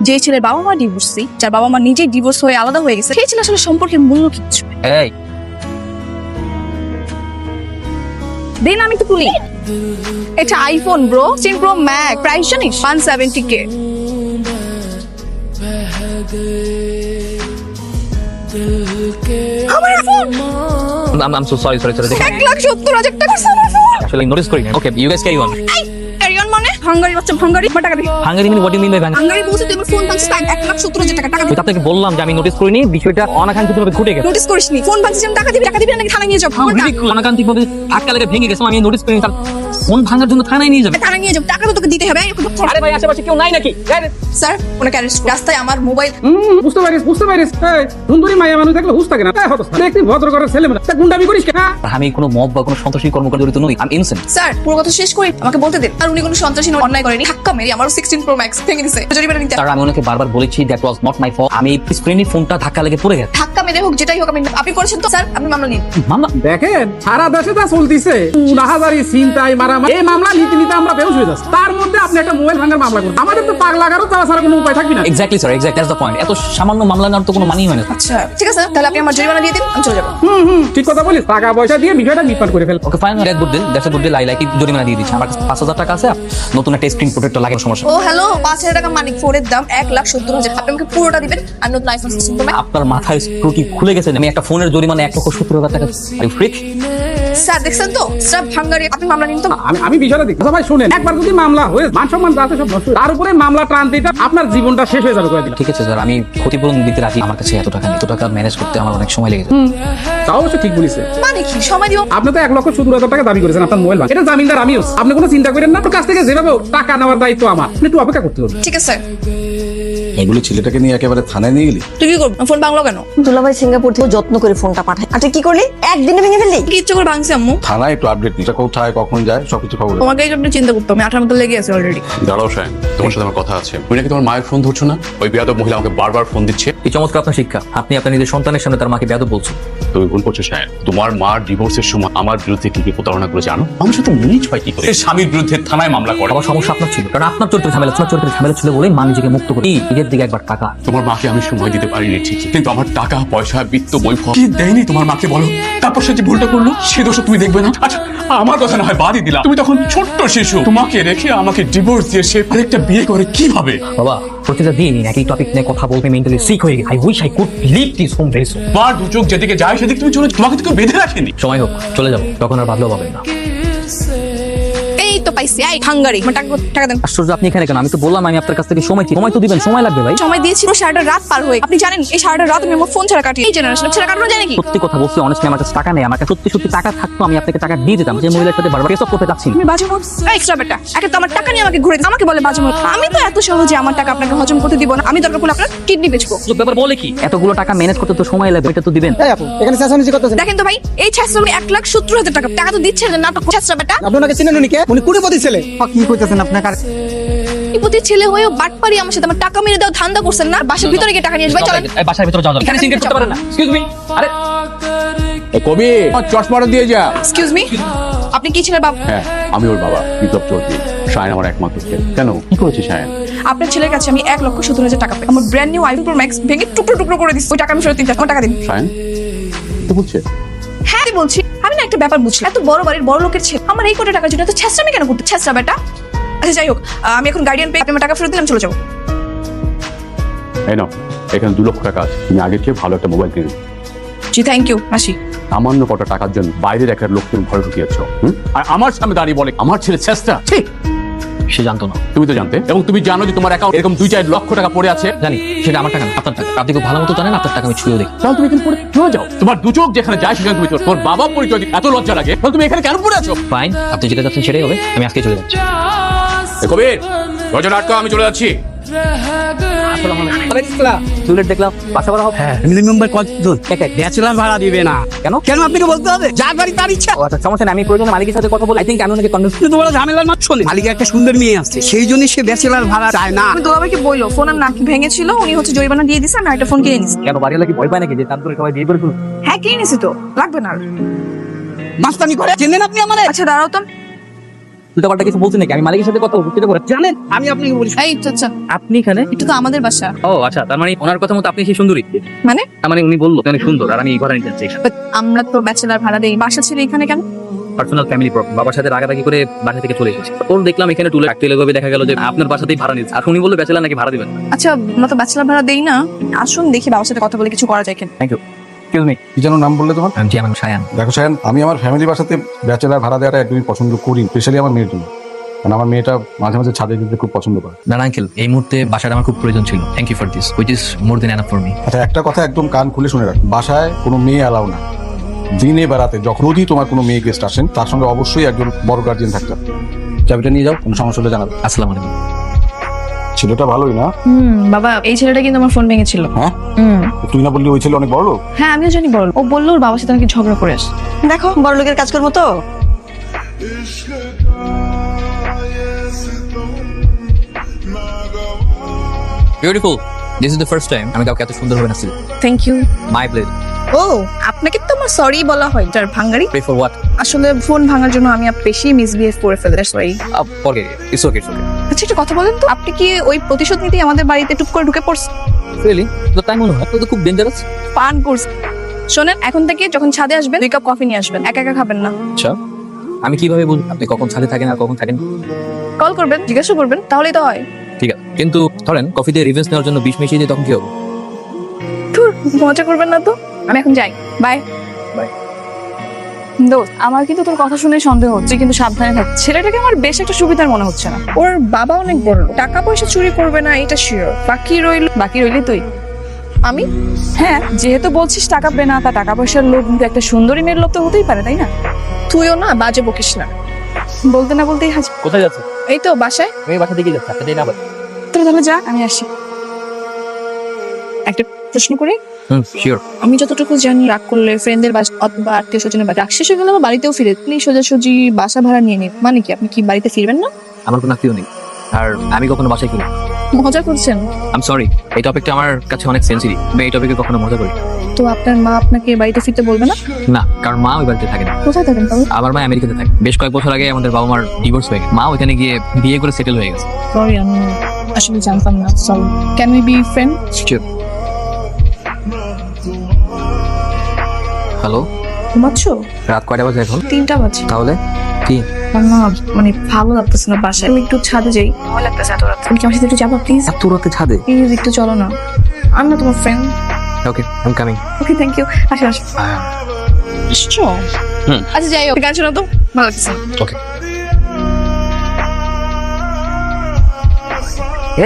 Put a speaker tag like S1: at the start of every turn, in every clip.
S1: যে ছেলের বাবা মা ডিভোর্সি, যার বাবা মা নিজেই ডিভোর্স হয়ে আলাদা হয়ে গেছে, সেই ছেলে আসলে সম্পর্কের মূল্য কিচ্ছু।
S2: এই
S1: দেন আমি তো তুলি। এটা iPhone bro, 16 pro max, price জানিস 170K। আমার ফোন
S2: I'm so sorry
S1: 1,70,000 টাকা আমার ফোন।
S2: actually notice করি না। Okay, you guys carry on.
S1: এই ক্যারিয়ন মানে হাঙ্গারি বাচ্চা, হাঙ্গারি টাকা দে।
S2: Hungary mean what do you mean by Hungary?
S1: Hungary বলছে তুই আমার ফোন ভাঙছিস 1,70,000 টাকা
S2: আমি তো আপনাকে বললাম যে আমি নোটিস করিনি, বিষয়টা অনাকাঙ্ক্ষিতভাবে ঘটে গেছে।
S1: নোটিস করিসনি? ফোন ভাঙছিস আমি টাকা দিবি নাকি থানায় নিয়ে যাব?
S2: অনাকাঙ্ক্ষিতভাবে ধাক্কা লেগে ভেঙে গেছে, আমি নোটিস করিনি। তার ফোন ভাঙার জন্য থানায় নিয়ে যাবে?
S1: থানায় নিয়ে যাব, টাকা তো তোকে দিতে হবে।
S2: আরে ভাই আশেপাশে কেউ নাই নাকি?
S1: স্যার ওনাকে অ্যারেস্ট করুন। রাস্তায় আমার মোবাইল।
S3: বুঝতে পারিস এই সুন্দরী মায়া মানুষ দেখলে হুশ থাকে না, তাই হতো দেখতে ভদ্র ঘরের ছেলে মেয়ে তা গুন্ডামি করিস কেন?
S2: আমি কোনো মব বা কোনো সন্ত্রাসী কর্মকাণ্ড জড়িত নই, আমি ইনসেন্ট।
S1: স্যার পুরো কথা শেষ করি, আমাকে বলতে দিন। আর উনি কোনো সন্ত্রাসী অন্যায় করেনি, ধাক্কা মেরে আমার 16 প্রো ম্যাক্স ভেঙে দিয়েছে, জরিমানা নিতে।
S2: স্যার আমি ওনাকে বারবার বলেছি that was not my fault, আমি স্ক্রিনে ফোনটা ধাক্কা লেগে পড়ে গেছে।
S1: ধাক্কা মেরে হোক যেটাই হোক, আপনি করেছেন তো স্যার, আপনি মামলা নিন।
S2: মামলা?
S3: দেখেন সারা দেশে যা চলতিছে উনাহাজারি চিন্তাই মারামারি, এই মামলা নিতে আমরা বেউস হয়ে যাচ্ছি। তার মধ্যে আপনি একটা মোবাইল ভাঙার মামলা করুন, আমাদের তো পাগলা গারো যাওয়া ছাড়া কোনো উপায় থাকবে না।
S2: Exactly sir, exact that's the point. এত সামান্য মামলা নেওয়ার তো কোনো মানেই হয় না।
S1: আচ্ছা ঠিক আছে, তাহলে আপনি আমার জরিমানা দিয়ে দিন, আমি চলে যাবো।
S3: ঠিক কথা বলিস, টাকা পয়সা দিয়ে বিষয়টা মিটমাট করে ফেল।
S2: Okay fine, that's good deal, that's a good deal. I like it. জরিমানা দিয়ে দিচ্ছি। আমার কাছে 5,000 টাকা আছে, নতুন একটা স্ক্রিন প্রোটেক্টর লাগে, সমস্যা।
S1: ও হ্যালো, 5,000 টাকা মানিক ফোনের দাম 1,70,000। আপনি আমাকে পুরোটা দিবেন, আর নতুন আইফোন 16 প্রো ম্যাক্স।
S2: আপনার মাথায় স্ক্রুটি খুলে গেছে। আমি একটা ফোনের জরিমানা 1,70,000 টাকা। Are you free?
S1: স্যার দেখছেন তো স্যার হাঙ্গারি, আপনি মামলা নিন তো।
S3: আমি বিষয়টা দেখি। আচ্ছা ভাই শুনেন, একবার যদি মামলা হয়ে মান সম্মান যাতে সব নষ্ট, তার উপরে মামলা টান দিতে আপনার জীবনটা শেষ হয়ে যাবে করে দিলাম।
S2: ঠিক আছে স্যার, আমি ক্ষতিপূরণ দিতে রাজি। আমার কাছে এত টাকা নেই, এত টাকা ম্যানেজ করতে আমার অনেক সময় লেগে যাবে।
S3: তাও অবশ্য ঠিক বলিছে।
S1: মানে কি সময় দিব?
S3: আপনি তো 1,70,000 টাকা দাবি করেছেন আপনার মোবাইল ভাঙা, এটা জামিনদার আমিও। আপনি কোনো চিন্তা করেন না, তোর কাছ থেকে যেভাবে হোক টাকা নেওয়ার দায়িত্ব আমার। আপনি একটু অপেক্ষা করতে হবে।
S1: ঠিক আছে স্যার।
S4: এগুলো ছেলেটাকে নিয়ে একেবারে থানায় নিয়ে গেলি?
S1: তুই কি করবি? ফোন ভাঙলো কেন?
S5: দুলাভাই সিঙ্গাপুর থেকে যত্ন করে ফোনটা পাঠায়। আর তুই কি করলি? একদিনে ভেঙে ফেললি?
S1: কি ইচ্ছে করে ভাঙছি আম্মু?
S4: থানায় একটু আপডেট নিস, কোথায় কখন যায় সবকিছু খবর দে।
S1: তোমাকে এই জন্য চিন্তা করতে হবে, 18 মতো লেগে আছে অলরেডি।
S6: দাঁড়াও শায়ন, তোমার সাথে আমার কথা আছে। ওই নাকি তোমার মায়ের ফোন ধরছো না? ওই বেয়াদব মহিলা আমাকে বারবার ফোন দিচ্ছে।
S2: এই চমৎকার আপনার শিক্ষা। আপনি আপনার নিজের সন্তানের সামনে তার মাকে বেয়াদব বলছেন।
S6: তুমি ভুল করছো শায়ন। তোমার মার ডিভোর্সের সময় আমার বিরুদ্ধে কি কি প্রতারণা করে জানো? আমার সাথে মিনিট হয় কি করে স্বামীর বিরুদ্ধে থানায় মামলা করে।
S2: আমার সমস্যা আপনার ছিল, কারণ আপনার চরিত্রে ঝামেলা ছিল। চরিত্রে ঝামেলা ছিল বলেই মা নিজেকে মুক্ত করে নিজের দিকে একবার টাকা।
S6: তোমার মাকে আমি সময় দিতে পারিনি ঠিকই, কিন্তু আমার টাকা পয়সা বিত্ত বৈভব কি দেয়নি তোমার মাকে বলো? তারপর সে যে ভুলটা করলো সে দোষ তুমি দেখবে না? আচ্ছা আমার কথা না হয় বাদই দিলাম, তুমি তখন ছোট্ট শিশু, তোমাকে রেখে আমাকে ডিভোর্স দিয়ে সে আরেকটা বিয়ে করে কিভাবে?
S2: বাবা প্রতিটা দিন একই টপিক নিয়ে কথা বলতে মেন্টালি সিক হয়ে গেছে। I wish I could leave this home very soon.
S6: তোমার দু চোখ যেদিকে যায় সেদিকে তুমি চলে, তোমাকে তো কেউ বেঁধে রাখেনি।
S2: সময় হোক চলে যাবো, তখন আর বাদলেও পাবেন না।
S1: এই তো পাইছি, এই হাঙ্গারি, আমার টাকা দেন।
S2: আশ্চর্য, আপনি এখানে কেন? আমি তো বললাম আমি আপনার কাছ থেকে সময় চাই। সময় তো দিবেন, সময় লাগবে ভাই।
S1: সময় দিয়েছি সারাটা রাত পার হয়ে। আপনি জানেন এই সারাটা রাত আমি আমার ফোন ছাড়া কাটি। এই জেনারেশন ছাড়া কাটানো যায় নাকি?
S2: সত্যি কথা বলছি, অনেস্টলি আমার কাছে টাকা নেই। আমার কাছে সত্যি টাকা থাকতো আমি আপনাকে টাকা দিয়ে দিতাম। যে মহিলার সাথে বারবার কেসব করতে চাচ্ছি না।
S1: তুমি বাজে মত এক্সট্রা বেটা। একে তো আমার টাকা নিয়ে আমাকে ঘুরে দিন, আমাকে বলে বাজে মত। আমি তো এত সহজে আমার টাকা আপনাকে হজম করতে দিব না। আমি দরকার পড়লে আপনার কিডনি বেচবো।
S2: ব্যাপার বলে কি? এতগুলো টাকা ম্যানেজ করতে তো সময় লাগবে, এটা তো দিবেন।
S3: এই আপু এখানে চেঁচামেচি করতেছেন।
S1: দেখেন তো ভাই, এই ছাত্র 1,70,000 টাকা টাকা তো দিচ্ছে না, নাটক ছাত্র বেটা।
S3: আপনাকে চিনেন উনি কে? উনি কুড়িপতি ছেলে। কি কইতেছেন আপনার?
S1: ইপতি ছেলে হয়েও বাটপারি আমার সাথে আমার টাকা মেরে দাও ধান্দা করছেন না। বাসার ভিতরে গিয়ে টাকা নিয়ে আসবে, চলেন।
S2: এই বাসার ভিতরে যাও। এখানে সিনক্রেট করতে পারেন না। Excuse me. আরে
S4: কবি চশমাটা দিয়ে যা।
S1: এক্সকিউজ মি, আপনি কি ছেলের বাবা?
S6: হ্যাঁ আমি ওর বাবা বিপ্লব চৌধুরী। শায়ন আমার একমাত্র ছেলে। কেন কি করেছে শায়ন?
S1: আপনার ছেলের কাছে আমি 1,70,000 টাকা পাই। আমার brand new iPhone pro max ভেঙে টুকরো টুকরো করে দিচ্ছি। ওই টাকা আমি ফেরত দিতে চাই, আমার টাকা দিন।
S6: শায়ন কি বলছে?
S1: হ্যাঁ আমি বলছি, আমি না একটা ব্যাপার বুঝছি। এত বড় বাড়ির বড় লোকের ছেলে আমার এই কোটি টাকার জন্য এত ছেঁচড়ামি কেন করতে? ছেঁচড়া বেটা। আচ্ছা যাই হোক, আমি এখন গার্ডিয়ান পেয়ে আপনার টাকা ফেরত দিলাম, চলে যাবো।
S6: এই নাও, এখানে 2 লক্ষ টাকা আছে। তুমি আগের চেয়ে ভালো একটা মোবাইল কিনে।
S1: জি থ্যাংক ইউ, আসি।
S6: সামান্য কটা টাকার জন্য বাইরের একটা লোক তুমি ঘরে ঢুকিয়েছ, আর আমার সামনে দাঁড়িয়ে বলে আমার ছেলে চেষ্টা। ঠিক
S2: সে জানতো না।
S6: তুমি তো জানতে, এবং তুমি জানো যে তোমার অ্যাকাউন্ট এরকম 2-4 লক্ষ টাকা পড়ে আছে।
S2: জানি সেটা আমার টাকা না, আপনার টাকা। আপনি খুব ভালো মতো জানেন আপনার টাকা আমি ছুঁয়েও দেখি।
S6: তাহলে তুমি এখানে পড়ে চলে যাও। তোমার দু চোখ যেখানে যায় সেখানে তুমি তোর বাবা পরিচয় দিতে এত লজ্জা লাগে, তাহলে তুমি এখানে কেন পড়ে আছো?
S2: ফাইন, আপনি যেটা যাচ্ছেন সেটাই হবে। আমি আজকে চলে যাচ্ছি।
S6: কবির রজন আটকা, আমি চলে যাচ্ছি।
S2: টুলেট দেখলাম বাসা ভাড়া হবে।
S7: হ্যাঁ মিনিমাম কতজন? ব্যাচেলার ভাড়া দিবে না
S2: কেন?
S7: কেন আপনাকে বলতে হবে? যার বাড়ি তার ইচ্ছা।
S2: ও আচ্ছা, সমস্যা নেই। আমি প্রয়োজনে মালিকের সাথে কথা বলি। আই থিঙ্ক আমি ওনাকে কনভিন্স।
S7: কিন্তু বড় ঝামেলার মাছ শোনে, মালিকের একটা সুন্দর মেয়ে আসছে, সেই জন্য সে ব্যাচেলার ভাড়া চায় না।
S1: আমি দুলাভাইকে বললো ফোনের নাক ভেঙেছিল, উনি হচ্ছে জরিমানা দিয়ে দিছে, আমি একটা ফোন কিনে নিছি।
S2: কেন বাড়ি লাগি ভয় পায় নাকি যে তার ধরে সবাই বিয়ে করে ফেলুন?
S1: হ্যাঁ কিনে নিছি তো, লাগবে না আর।
S7: মাস্তানি করে চেনেন আপনি আমারে?
S1: আচ্ছা দাঁড়াও তো,
S2: উল্টাপাল্টা কিছু বলছেন নাকি? আমি মালিকের সাথে কথা বলতে পারি।
S7: জানেন আমি আপনাকে বলি
S1: এই আচ্ছা,
S2: আপনি এখানে?
S1: এটা তো আমাদের বাসা।
S2: ও আচ্ছা, তার মানে ওনার কথা মতো আপনি সেই সুন্দরী?
S1: মানে
S2: তার মানে উনি বললো অনেক সুন্দর আর আমি এই ঘরে নিতে চাই।
S1: But আমরা তো ব্যাচেলার ভাড়া দেই, বাসা ছেড়ে এখানে কেন?
S2: পার্সোনাল ফ্যামিলি প্রবলেম, বাবার সাথে রাগারাগি করে বাসা থেকে চলে এসেছি। ওর দেখলাম এখানে টুলে রাখতে লেগে দেখা গেল যে আপনার বাসাতেই ভাড়া নিচ্ছে, আর উনি বললো ব্যাচেলার নাকি ভাড়া দিবেন।
S1: আচ্ছা, আমরা তো ব্যাচেলার ভাড়া দেই না। আসুন দেখি বাবার সাথে কথা বলে কিছু করা যায় কিনা।
S2: Thank you. Excuse me.
S4: কি যেন নাম বললে তোমার?
S2: জি, আমার সায়ান।
S4: দেখো সায়ন, আমি আমার ফ্যামিলি বাসাতে ব্যাচেলার ভাড়া দেওয়াটা একদমই পছন্দ করি, স্পেশালি আমার মেয়ের জন্য। কারণ আমার মেয়েটা মাঝে মাঝে ছাদে যেতে খুব পছন্দ করে।
S2: না আঙ্কেল, এই মুহূর্তে বাসাটা আমার খুব প্রয়োজন ছিল। Thank you for this, which is more than enough for me.
S4: আচ্ছা, একটা কথা একদম কান খুলে শুনে রাখ, বাসায় কোনো মেয়ে অ্যালাউ না। দিনে বেড়াতে যখন যদি তোমার কোনো মেয়ে গেস্ট আসেন, তার সঙ্গে অবশ্যই একজন বড় গার্জিয়ান থাকতে হবে। চাবিটা নিয়ে যাও, কোনো সমস্যা হলে জানাবে।
S2: আসসালামু আলাইকুম।
S4: ছেলেটা ভালোই না?
S1: বাবা, এই ছেলেটা কিন্তু আমার ফোন ভেঙেছিল।
S4: হ্যাঁ, তুই না বললি ওই ছেলে অনেক বড় লোক?
S1: হ্যাঁ, আমিও জানি বল। ও বললো ওর বাবার সাথে নাকি ঝগড়া করে আস।
S5: দেখো বড় লোকের কাজকর্ম তো।
S2: Beautiful, this is the first time আমি কাউকে এত সুন্দর হবে নাচতে।
S1: Thank you.
S2: My pleasure.
S1: ও, আপনাকে তো আমার সরি বলা হয় যার ভাঙ্গারি।
S2: Pay for what?
S1: আসলে ফোন ভাঙার জন্য আমি বেশি মিসবিহেভ করে ফেলে, that's why.
S2: Forget it, it's okay, it's okay.
S1: আচ্ছা, একটা কথা বলেন তো, আপনি কি ওই প্রতিশোধ নিতেই আমাদের বাড়িতে টুক করে ঢুকে পড়ছেন?
S2: রিয়েলি? তো তাই মনে হয়? তো খুব ডেঞ্জারাস।
S1: পান করছেন। শোনেন, এখন থেকে যখন ছাদে আসবেন 2 কাপ কফি নিয়ে আসবেন, একা একা খাবেন না।
S2: আচ্ছা, আমি কিভাবে বুঝবো আপনি কখন ছাদে থাকেন আর কখন থাকেন?
S1: কল করবেন, জিজ্ঞাসা করবেন, তাহলেই তো হয়।
S2: ঠিক আছে, কিন্তু ধরেন কফিতে রিভেন্স নেওয়ার জন্য বিষ মিশিয়ে দিই, তখন কি হবে?
S1: ধুর, মজা করবেন না তো। আমি এখন যাই, বাই।
S2: বাই।
S1: দোস্ত, আমার কিন্তু তোর কথা শুনে সন্দেহ হচ্ছে, কিন্তু সাবধানে থাক। ছেলেটাকে আমার বেশ একটা সুবিধার মনে হচ্ছে না। ওর বাবা অনেক বড় লোক, টাকা পয়সা চুরি করবে না এটা শিওর। বাকি রইলি তুই। আমি? হ্যাঁ, যেহেতু বলছিস টাকা পেয়ে না, তা টাকা পয়সার লোভ, কিন্তু একটা সুন্দরী মেয়ের লোভ তো হতেই পারে, তাই না? তুইও না বাজে বকিস না। বলতে না বলতেই হাজির।
S2: কোথায় যাচ্ছে?
S1: এই তো বাসায়।
S2: আমি বাসা দিকে যাচ্ছি, আপনি না?
S1: তোর তাহলে যা, আমি আসি। একটা প্রশ্ন করি,
S2: শিওর।
S1: আমি যতটুকু জানি, রাগ করলে ফ্রেন্ডদের বাসা অথবা আত্মীয় স্বজনের বাসা, রাগ শেষ হয়ে গেলে আবার বাড়িতেও ফিরে সোজাসুজি বাসা ভাড়া নিয়ে নিন। মানে কি, আপনি কি বাড়িতে ফিরবেন না?
S2: আমার কোনো আত্মীয় নেই, আর আমি কখনো বাসায় ফিরি।
S1: মজা করছেন?
S2: আই এম সরি, এই টপিকটা আমার কাছে অনেক সেন্সিটিভ। আমি এই টপিকে কখনো মজা করি।
S1: তো আপনার মা আপনাকে বাড়িতে ফিরতে বলবে না?
S2: না, কারণ মা ওই বাড়িতে থাকে না।
S1: কোথায় থাকেন তাহলে?
S2: আমার মা আমেরিকাতে থাকে। বেশ কয়েক বছর আগে আমাদের বাবা মার ডিভোর্স হয়ে গেছে। মা ওইখানে গিয়ে বিয়ে করে সেটেল হয়ে গেছে।
S1: সরি, আমি আসলে জানতাম না। Sorry. Can we be friend?
S2: Sure. Hello,
S1: ঘুমাচ্ছ?
S2: রাত কয়টা বাজে এখন?
S1: 3টা বাজে।
S2: তাহলে কি?
S1: আমার না মানে ভালো লাগতেছে না বাসায়। আমি একটু ছাদে যাই, ভালো লাগতেছে এত রাত। তুমি কি আমার সাথে একটু যাবো প্লিজ?
S2: এত রাতে ছাদে?
S1: প্লিজ একটু চলো না। আমি না তোমার friend.
S2: Okay, I am coming.
S1: Okay, thank you. আসো আসো। আসছো? আচ্ছা যাই হোক, গান শোনাও তো, ভালো লাগছে।
S2: ওকে।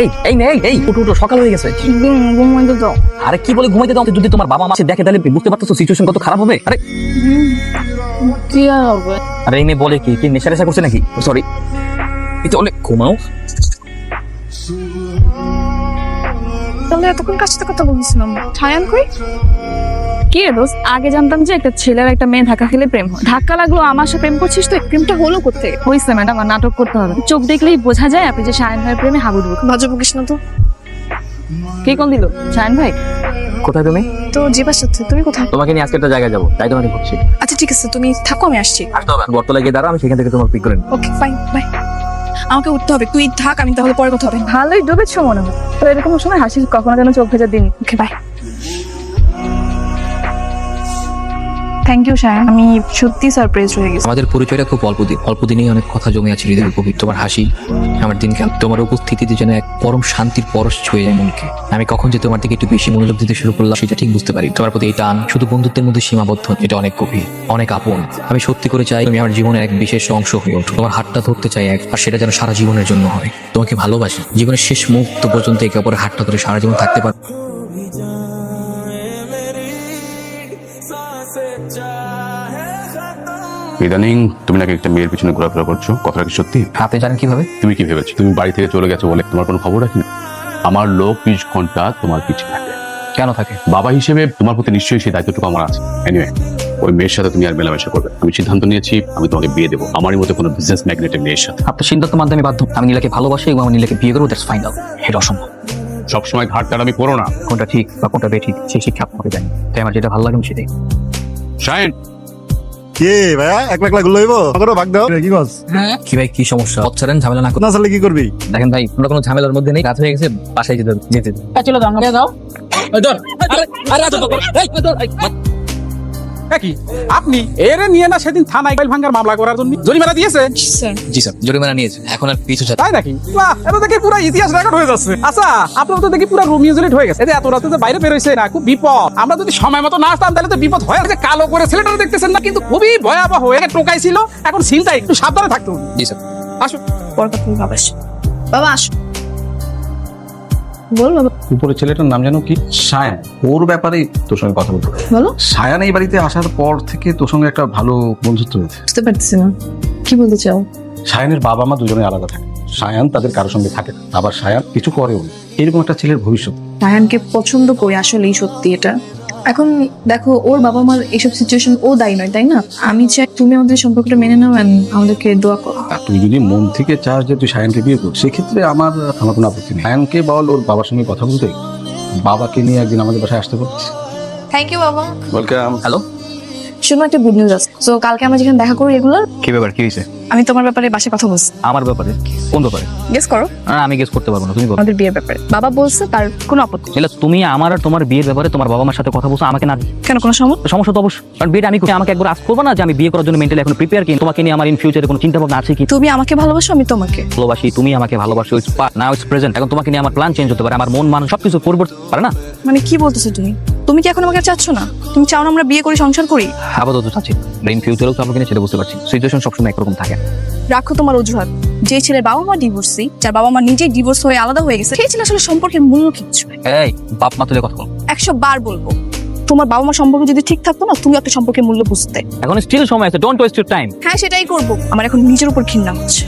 S2: এই এই নে, এই উঠো উঠো, সকাল হয়ে গেছে।
S1: ঘুমাইতে দাও।
S2: আরে কি বলে ঘুমাইতে দাও? যদি তোমার বাবা মা এসে দেখে তাহলে বুঝতে পারতেছো সিচুয়েশন কত খারাপ হবে। আরে
S1: কি আর হবে?
S2: আরে এই মেয়ে বলে কি কি নেশা রেশা করছে নাকি? সরি, এটা অনেক ঘুমাও।
S1: তাহলে এতক্ষণ কার সাথে কথা বলছিলাম? ছায়ান কই? কি রে দোস্ত, আগে জানতাম যে একটা ছেলের একটা মেয়ে ধাক্কা খেলে প্রেম হয়। ধাক্কা লাগলো, আমার সাথে প্রেম করছিস তো? প্রেমটা হলো কোথায়?
S8: হইছে ম্যাডাম, আর নাটক করতে হবে। চোখ দেখলেই বোঝা যায় আপনি যে শায়ন ভাইয়ের প্রেমে হাবুডুবু।
S1: বাজে বকিস না তো।
S8: কে কোন দিল? শায়ন ভাই?
S2: কোথায় তুমি?
S1: তো জিবার সাথে। তুমি কোথায়?
S2: তোমাকে নিয়ে আজকে একটা জায়গায় যাবো, তাই তোমাকে বলছি।
S1: আচ্ছা ঠিক আছে, তুমি থাকো, আমি আসছি।
S2: আসতে হবে, বটতলায় গিয়ে দাঁড়াও, আমি সেখান থেকে তোমার পিক করে নেবো।
S1: Okay fine, bye. আমাকে উঠতে হবে, তুই থাক, আমি তাহলে পরে কথা হবে।
S8: ভালোই ডুবেছ মনে হয় তো। এরকম সময় হাসি কখনো যেন চোখ ভেজা দিন।
S1: Okay bye.
S8: Thank you Shayan, আমি সত্যি সারপ্রাইজ হয়ে গেছি।
S2: আমাদের পরিচয়টা খুব অল্প দিনেই অনেক কথা জমে আছে হৃদয়ের গভীর। তোমার হাসি আমার দিনকে, তোমার উপস্থিতিতে যেন এক পরম শান্তির পরশ ছুঁয়ে যায় মনকে। আমি কখন যে তোমার দিকে একটু বেশি মনোযোগ দিতে শুরু করলাম সেটা ঠিক বুঝতে পারি। তোমার প্রতি এই টান শুধু বন্ধুত্বের মধ্যে সীমাবদ্ধ, এটা অনেক গভীর, অনেক আপন। আমি সত্যি করে চাই তুমি আমার জীবনের এক বিশেষ অংশ হয়ে ওঠো। তোমার হাতটা ধরতে চাই এক, আর সেটা যেন সারা জীবনের জন্য হয়। তোমাকে ভালোবাসি, জীবনের শেষ মুহূর্ত পর্যন্ত একে অপরের হাতটা ধরে সারা জীবন থাকতে পারবো।
S6: ইদানিং তুমি নাকি একটা মেয়ের পিছনে ঘোরাফেরা করছো, কথাটা কি সত্যি?
S2: আপনি জানেন কিভাবে?
S6: তুমি কি ভেবেছো তুমি বাড়ি থেকে চলে গেছো বলে তোমার কোনো খবর রাখি না? আমার লোক 20 ঘন্টা তোমার পিছনে থাকে।
S2: কেন থাকে?
S6: বাবা হিসেবে তোমার প্রতি নিশ্চয়ই সেই দায়িত্বটুকু আমার আছে। এনিওয়ে, ওই মেয়ের সাথে তুমি আর মেলামেশা করবে। আমি সিদ্ধান্ত নিয়েছি আমি তোমাকে বিয়ে দেবো, আমারই মতো কোনো বিজনেস ম্যাগনেটের মেয়ের সাথে।
S2: আপনার সিদ্ধান্ত মানতে আমি বাধ্য। আমি নীলাকে ভালোবাসি এবং আমি নীলাকে বিয়ে করবো, দ্যাটস ফাইনাল। এটা অসম্ভব।
S6: সবসময় ঘাটতাড়ামি করো না।
S2: কোনটা ঠিক বা কোনটা বেঠিক সেই শিক্ষা আপনাকে দেয়, তাই আমার যেটা ভালো লাগে আমি সেটাই।
S6: শাইন,
S9: কে ভাইয়া একলা একলা গুলো হইব আমারও ভাগ দাও কি বস
S2: কি ভাই কি সমস্যা পথছাড়েন ঝামেলা না করুন
S9: না চলে কি করবি
S2: দেখেন ভাই আমরা কোনো ঝামেলার মধ্যে নেই রাত হয়ে গেছে বাসায় যেতে
S3: চলো যাও কি আপনি এরে নিয়ে না সেদিন থানায় মোবাইল ভাঙার মামলা করার জন্য জরিমানা দিয়েছে
S1: স্যার
S2: জি স্যার জরিমানা নিয়েছে এখন আর কিছু
S3: তাই নাকি বাহ এটা দেখি পুরো ইতিহাস রেকর্ড হয়ে যাচ্ছে আচ্ছা আপনার তো দেখি পুরো রোমিও জুলিয়েট হয়ে গেছে এই যে এত রাতে যে বাইরে বের হইছে না খুব বিপদ আমরা যদি সময় মতো না আসতাম তাহলে তো বিপদ হয়ে গেছে কালো করে ছেলেটা দেখতেছেন না কিন্তু খুবই ভয়াবহ হয়ে টোকাইছিল এখন সিলটা একটু সাবধানে থাকতে হবে
S2: জি স্যার
S3: আসো
S1: পর কথা বলবো, বাবা আসো। বাবা আসো বল বাবা
S4: উপরে ছেলেটার নাম জানো কি? সায়ান। ওর ব্যাপারে তোর সঙ্গে কথা বলতে হবে।
S1: বলো
S4: সায়ান এই বাড়িতে আসার পর থেকে তোর সঙ্গে একটা ভালো বন্ধুত্ব হয়েছে।
S1: বুঝতে পারতেছি না কি বলতে চাও।
S4: সায়ানের বাবা মা দুজনে আলাদা থাকে, সায়ান তাদের কারোর সঙ্গে থাকে না, আবার সায়ান কিছু করেও না। এরকম একটা ছেলের ভবিষ্যৎ।
S1: রায়ানকে পছন্দ করি আসলেই সত্যি এটা। এখন দেখো ওর বাবা মার এইসব সিচুয়েশন ও দায়ী নয় তাই না। আমি চাই তুমি আমাদের সম্পর্কটা মেনে নাও and আমাদেরকে দোয়া করো।
S4: আর তুই যদি মন থেকে চাস যে তুই সায়ানকে বিয়ে কর, সেক্ষেত্রে আমার কোনো আপত্তি নেই। সায়ানকে বল ওর বাবার সঙ্গে কথা বলতে, বাবাকে নিয়ে একদিন আমাদের বাসায় আসতে পারছিস।
S1: থ্যাংক ইউ বাবা।
S4: ওয়েলকাম।
S2: হ্যালো
S1: শুধু একটা গুড নিউজ আছে। সো কালকে আমরা যেখানে দেখা করি রেগুলার,
S2: কি ব্যাপার কি হয়েছে
S1: আমি তোমার ব্যাপারে বাসায় কথা বলছি।
S2: আমার ব্যাপারে কোন ব্যাপারে
S1: গেস করো।
S2: না আমি গেস করতে পারবো না তুমি বলো
S1: আমাদের বিয়ের ব্যাপারে বাবা বলছে তার কোনো আপত্তি নেই।
S2: এলা তুমি আমার আর তোমার বিয়ের ব্যাপারে তোমার বাবা মার সাথে কথা বলছো আমাকে না
S1: কেন কোনো সমস্যা।
S2: সমস্যা তো অবশ্যই কারণ বিয়েটা আমি আমাকে একবার আজ করবো না যে আমি বিয়ে করার জন্য মেন্টালি এখন প্রিপেয়ার কি তোমাকে নিয়ে আমার ইন ফিউচারে কোনো চিন্তা ভাবনা আছে কি
S1: তুমি আমাকে ভালোবাসো আমি তোমাকে
S2: ভালোবাসি তুমি আমাকে ভালোবাসো it's past now it's present এখন তোমাকে নিয়ে আমার প্ল্যান চেঞ্জ হতে পারে আমার মন মান সবকিছু পরিবর্তন পারে না
S1: মানে কি বলতেছো তুমি তুমি কি এখন আমাকে চাচ্ছ না তুমি চাও না আমরা বিয়ে করি সংসার করি
S2: আপাতত চাচ্ছি ইন ফিউচারেও তো আমাকে নিয়ে সেটা বুঝতে পারছি সিচুয়েশন সবসময় একরকম থাকে
S1: রাখো তোমার অজুহাত যে ছেলের বাবা মা ডিভোর্সি যার বাবা মা নিজেই ডিভোর্স হয়ে আলাদা হয়ে গেছে সেই ছেলে আসলে সম্পর্কের মূল্য কিচ্ছু না।
S2: এই বাপ মা তুলে কথা বল
S1: 100 বার বলবো তোমার বাবা মা সম্পর্ক যদি ঠিক থাকতো না তুমি একটা সম্পর্কের মূল্য বুঝতে।
S2: এখন স্টিল সময় আছে ডোন্ট ওয়েস্ট ইউর টাইম
S1: হ্যাঁ সেটাই করবো আমার এখন নিজের উপর ঘৃণা হচ্ছে